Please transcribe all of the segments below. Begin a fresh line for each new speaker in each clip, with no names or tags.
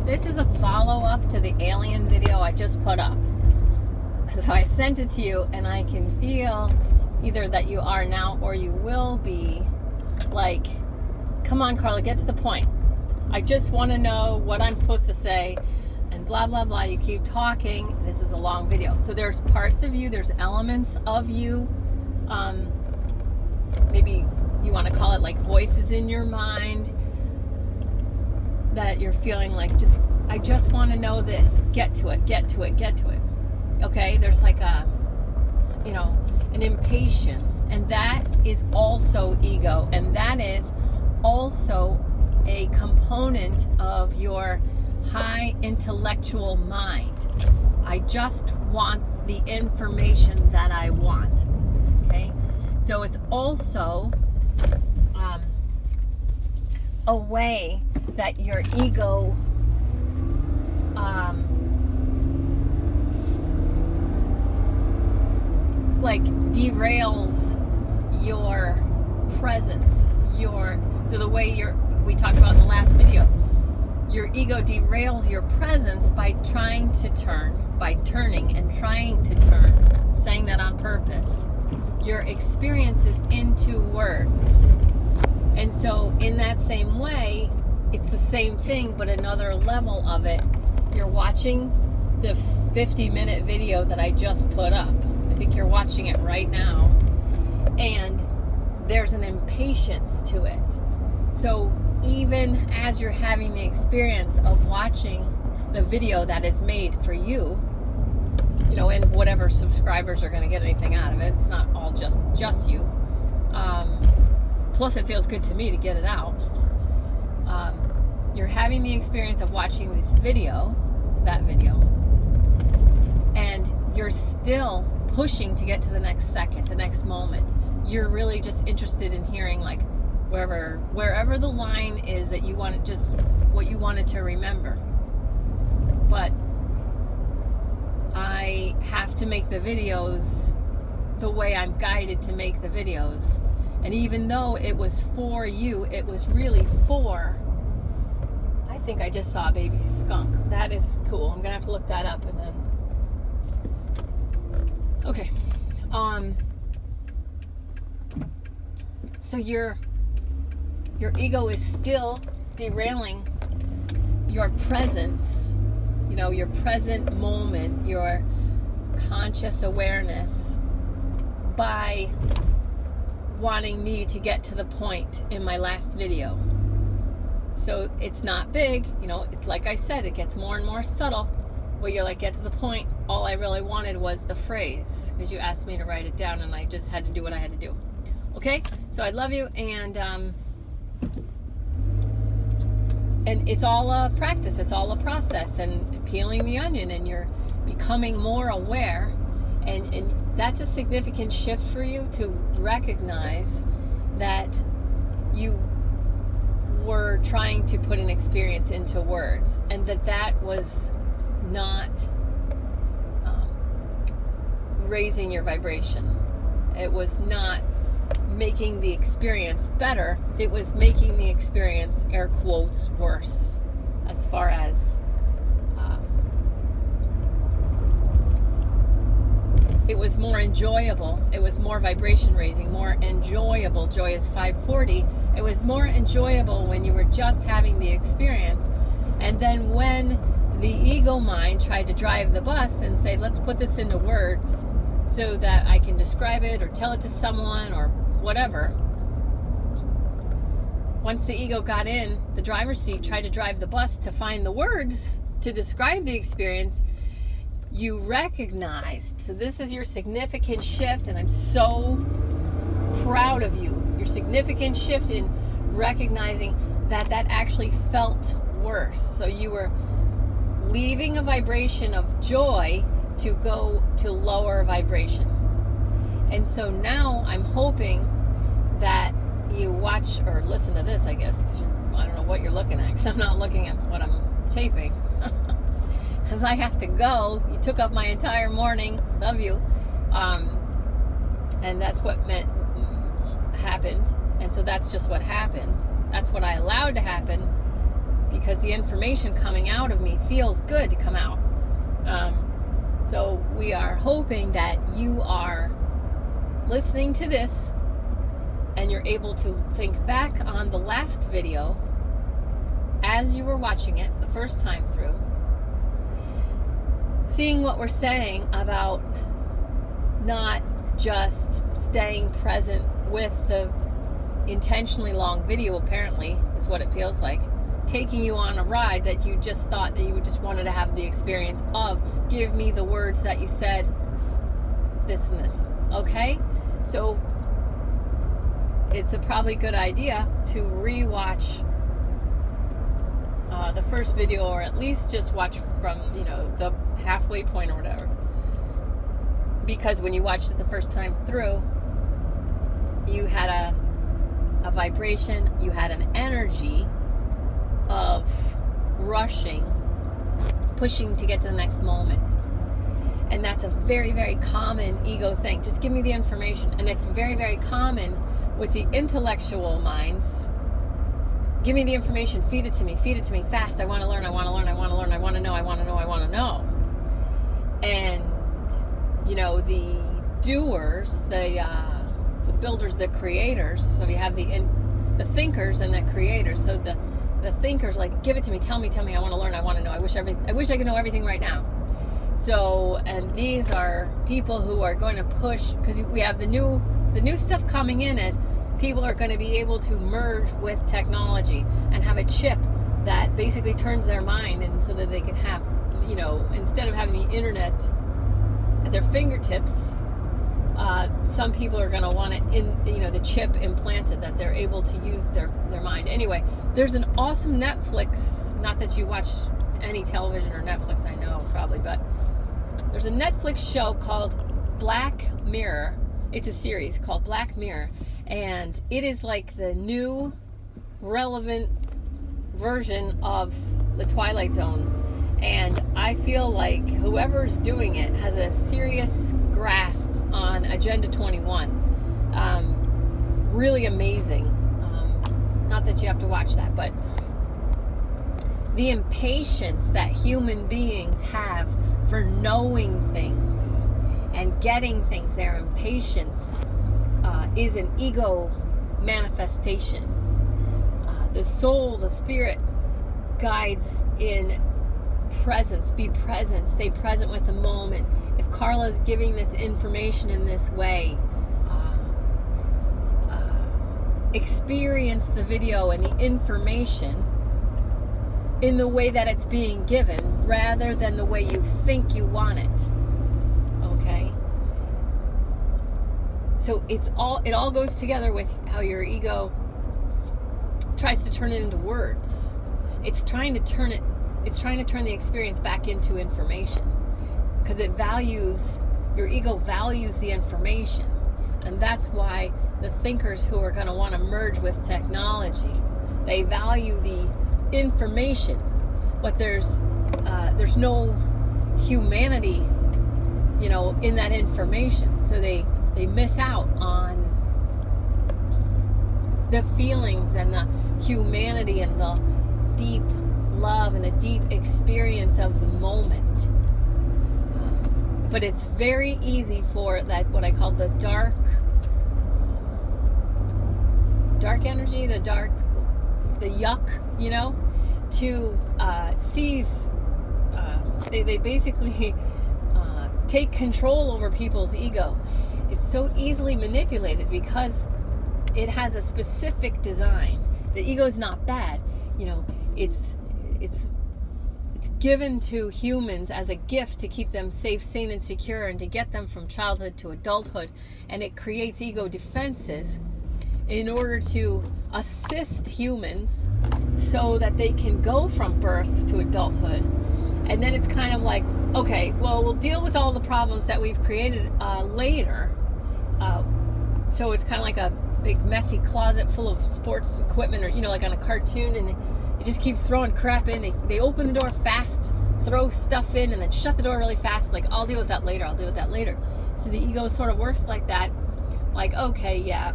This is a follow-up to the alien video I just put up. So I sent it to you, and I can feel either that you are now or you will be like, come on, Carla, get to the point. I just want to know what I'm supposed to say, and blah, blah, blah. You keep talking. This is a long video. So there's parts of you, there's elements of you. Maybe you want to call it like voices in your mind that you're feeling like, I just want to know this. Get to it, get to it, get to it. Okay? There's like an impatience. And that is also ego. And that is also a component of your high intellectual mind. I just want the information that I want. Okay? So it's also a way that your ego like derails your presence, so the way we talked about in the last video, your ego derails your presence by turning and trying to turn, saying that on purpose, your experiences into words. And so in that same way, it's the same thing, but another level of it. You're watching the 50-minute video that I just put up. I think you're watching it right now. And there's an impatience to it. So even as you're having the experience of watching the video that is made for you, and whatever subscribers are going to get anything out of it, it's not all just you. Plus, it feels good to me to get it out. You're having the experience of watching that video, and you're still pushing to get to the next second, the next moment. You're really just interested in hearing, like, wherever the line is that you want, just what you wanted to remember. But I have to make the videos the way I'm guided to make the videos. And even though it was for you, it was really for, I think I just saw a baby skunk. That is cool. I'm going to have to look that up and then. Okay. So your ego is still derailing your presence, your present moment, your conscious awareness, by wanting me to get to the point in my last video. So it's not big, like I said, it gets more and more subtle, where you're like, get to the point. All I really wanted was the phrase, because you asked me to write it down, and I just had to do what I had to do. Okay? So I love you, and it's all a practice, it's all a process, and peeling the onion, and you're becoming more aware, and that's a significant shift for you to recognize that you were trying to put an experience into words, and that was not raising your vibration. It was not making the experience better. It was making the experience, air quotes, worse, as far as it was more enjoyable. It was more vibration raising, more enjoyable. Joy is 540. It was more enjoyable when you were just having the experience. And then when the ego mind tried to drive the bus and say, let's put this into words so that I can describe it or tell it to someone or whatever. Once the ego got in the driver's seat, tried to drive the bus to find the words to describe the experience, you recognized. So this is your significant shift, and I'm so proud of you. Your significant shift in recognizing that actually felt worse. So you were leaving a vibration of joy to go to lower vibration. And so now I'm hoping that you watch or listen to this, I guess, because I don't know what you're looking at, because I'm not looking at what I'm taping. Because I have to go. You took up my entire morning. Love you. And that's what happened. And so that's just what happened. That's what I allowed to happen because the information coming out of me feels good to come out. So we are hoping that you are listening to this and you're able to think back on the last video as you were watching it the first time through, seeing what we're saying about not just staying present with the intentionally long video, apparently, is what it feels like, taking you on a ride that you just thought that you just wanted to have the experience of. Give me the words that you said, this and this. Okay? So it's a probably good idea to rewatch the first video, or at least just watch from, the halfway point or whatever. Because when you watched it the first time through, you had a vibration, you had an energy of rushing, pushing to get to the next moment. And that's a very, very common ego thing. Just give me the information. And it's very, very common with the intellectual minds. Give me the information, feed it to me fast. I want to learn, I want to learn, I want to learn, I want to know, I want to know, I want to know. And, the doers, the builders, the creators, so you have the thinkers and the creators. So the thinkers, like, give it to me, tell me, I want to learn, I want to know, I wish I could know everything right now. So, and these are people who are going to push, because we have the new stuff coming in, as people are going to be able to merge with technology and have a chip that basically turns their mind, and so that they can have, instead of having the internet at their fingertips, some people are going to want it the chip implanted, that they're able to use their mind. Anyway, there's an awesome Netflix, not that you watch any television or Netflix, I know probably, but there's a Netflix show called Black Mirror. It's a series called Black Mirror, and it is like the new relevant version of the Twilight Zone. And I feel like whoever's doing it has a serious grasp on Agenda 21. Really amazing. Not that you have to watch that, but the impatience that human beings have for knowing things and getting things, their impatience is an ego manifestation. The soul, the spirit, guides in presence. Be present. Stay present with the moment. If Carla's giving this information in this way, experience the video and the information in the way that it's being given, rather than the way you think you want it. Okay? So it all goes together with how your ego tries to turn it into words. It's trying to turn the experience back into information, because your ego values the information. And that's why the thinkers who are going to want to merge with technology, they value the information, but there's no humanity, in that information. So they miss out on the feelings and the humanity and the deep love and the deep experience of the moment. But it's very easy for that, what I call the dark energy, the yuck, to seize. They basically take control over people's ego. It's so easily manipulated because it has a specific design. The ego is not bad, it's given to humans as a gift to keep them safe, sane, and secure, and to get them from childhood to adulthood. And it creates ego defenses in order to assist humans so that they can go from birth to adulthood. And then it's kind of like, okay, well, we'll deal with all the problems that we've created later. So it's kind of like a big messy closet full of sports equipment, or like on a cartoon, and they just keep throwing crap in. They open the door fast, throw stuff in, and then shut the door really fast, like, I'll deal with that later. So the ego sort of works like that, like, okay, yeah,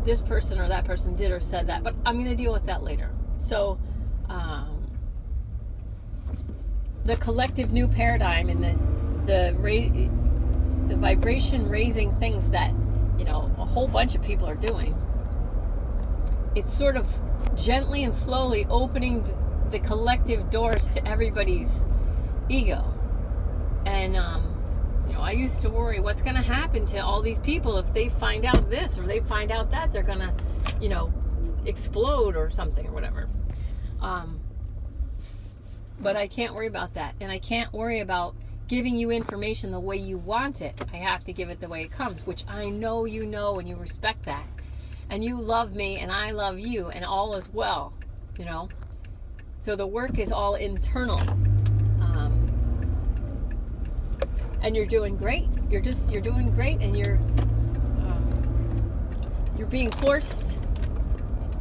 this person or that person did or said that, but I'm going to deal with that later. So the collective new paradigm and the vibration raising things that, you know, a whole bunch of people are doing. It's sort of gently and slowly opening the collective doors to everybody's ego. And you know, I used to worry what's going to happen to all these people if they find out this or they find out that, they're going to, you know, explode or something or whatever. But I can't worry about that. And I can't worry about giving you information the way you want it. I have to give it the way it comes, which I know you know and you respect that. And you love me and I love you and all is well, you know. So the work is all internal. And you're doing great. You're doing great, and you're being forced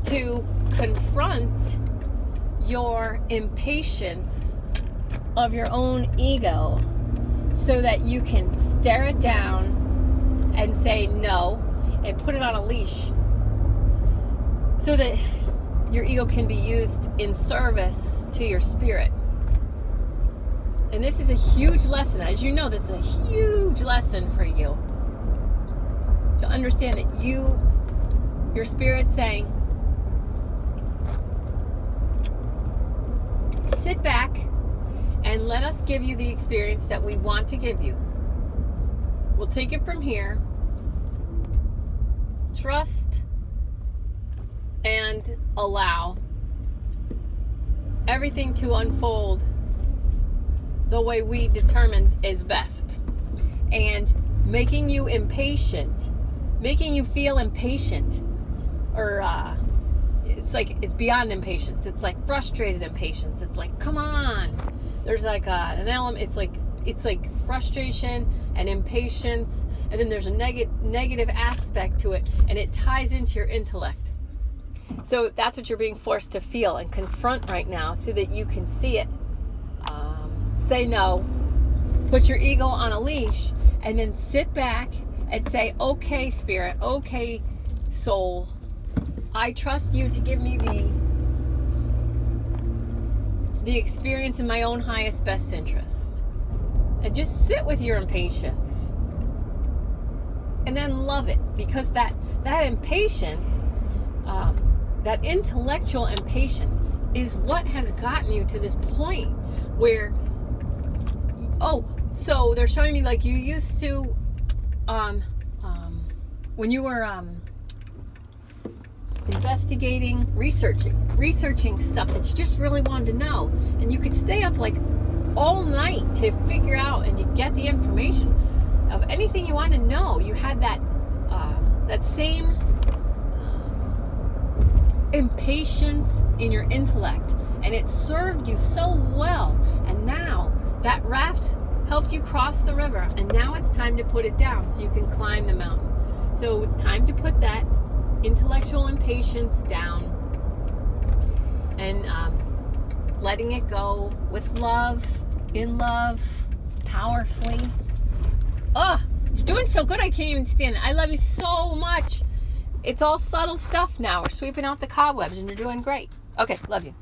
to confront your impatience of your own ego so that you can stare it down and say no and put it on a leash so that your ego can be used in service to your spirit. And this is a huge lesson. As you know, this is a huge lesson for you to understand that your spirit's saying, sit back and let us give you the experience that we want to give you. We'll take it from here. Trust and allow everything to unfold the way we determine is best. And making you impatient, making you feel impatient, or it's beyond impatience. It's like frustrated impatience. It's like, come on. There's like an element. It's like frustration and impatience, and then there's a negative aspect to it, and it ties into your intellect. So that's what you're being forced to feel and confront right now, so that you can see it. Say no, put your ego on a leash, and then sit back and say, okay, spirit, okay, soul, I trust you to give me the experience in my own highest best interest. And just sit with your impatience. And then love it, because that impatience, that intellectual impatience is what has gotten you to this point where, so they're showing me like you used to, when you were investigating, researching stuff that you just really wanted to know, and you could stay up like all night to figure out and to get the information of anything you want to know. You had that same impatience in your intellect, and it served you so well. And now that raft helped you cross the river, and now it's time to put it down so you can climb the mountain. So it's time to put that intellectual impatience down and letting it go with love, in love, powerfully. You're doing so good, I can't even stand it. I love you so much. It's all subtle stuff now. We're sweeping out the cobwebs, and you're doing great. Okay, love you.